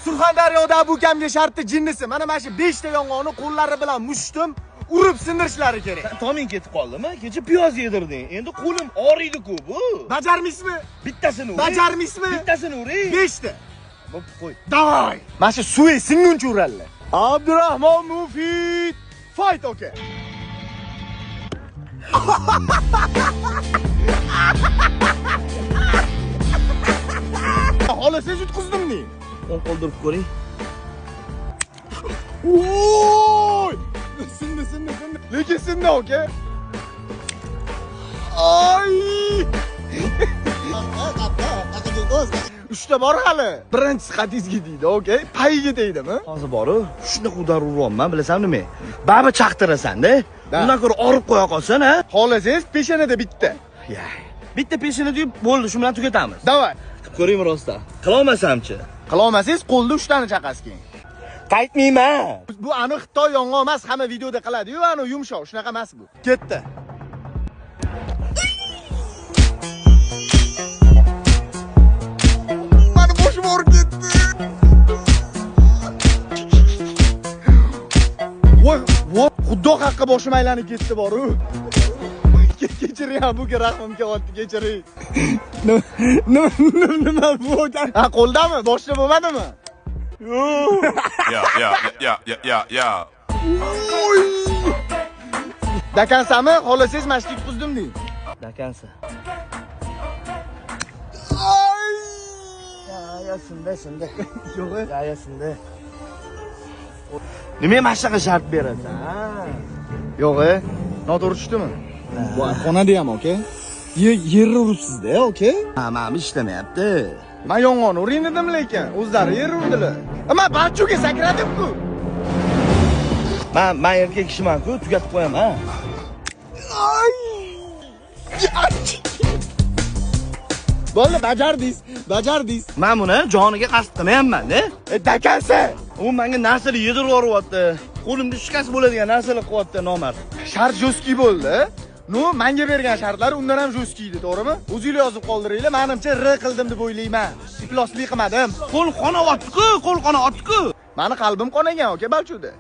Surxondaryoda bu kamga shartli jinnisi. Mana shu 5 ta yong'oqni qo'llari bilan mushtim, urib sindirishlari kerak. Toming ketib qoldimi? Kecha piyoz yedirding. Endi qo'lim og'riydi-ku bu. Bajarmaysizmi? Bittasini ur. Bajarmaysizmi? Bittasini uring. 5 ta. Bo'p, qo'y. Davay. Mana shu suvi singuncha uradilar. Abdurahmon Mufid. Fight okay. Xohlasangiz yutqizdim-ni. O'n qoldirib ko'ring. Oy! Sindi. Lekin sindi, okay? Ay! Uchta bor hali. Birinchisi qatizga deydi, okay? Payiga deydimi? Hozir boru, shuni qudarib urayapman, bilasan nima? Baba chaqtirasan-da. Undan ko'ra orib qo'ya qolsan, ha? Xohlasangiz peshanada bitta. Ya. Bitta peshini deb bo'ldi, shu bilan tugatamiz. Davay. Qilib ko'ring rostda. Qila olmasamchi? Qila olmasangiz qo'lda 3 tani chaqasking. Qaytmayman. Bu aniq Xitoy yong'oq emas, hamma videoda qiladi-yu, ani yumshoq, shunaqa emas bu. Ketdi. Mana boshim og'rib ketdi. Voy, xudo haqqa boshim aylanib ketdi boru. Kechiring, bu rahmim kelyapti, kechiring. Nima bu? Ha, qo'ldami? Boshda bo'lmadimi? Yeah. Oy! Dakansami? Xohlasangiz mashq yutqizdim deng. Dakansa. Ay! Ya, sindi. Yo'q. Ya, sindi. Nima mashqqa shart berasan? Yo'q, noto'g'ri tushdimi? Bu xonada ham, okay? Yerni uribsiz-da, okay? Ha, mana ishlamayapti. Men yong'oqni uring dedim lekin, o'zlari yer urdilar. Men balchuga sakradim-ku. Men erkak kishiman-ku, tugatib qo'yaman. Ay! Bo'ldi, bajardingiz. Men buni joniga qasd qilmayapman-da. Dakansa. U menga narsalar yedirib yuryapti. Qo'limda shikast bo'ladigan narsalar qilyapti nomard. Shart jo'ski bo'ldi. No, menga bergan shartlar undan ham jo'ski edi, to'g'rimi? O'zingizlar yozib qoldiringlar. Menimcha qildim deb o'ylayman. Ifloslik qilmadim. Qo'l qonayapti-ku. Meni qalbim qonagan, okay, balchuda.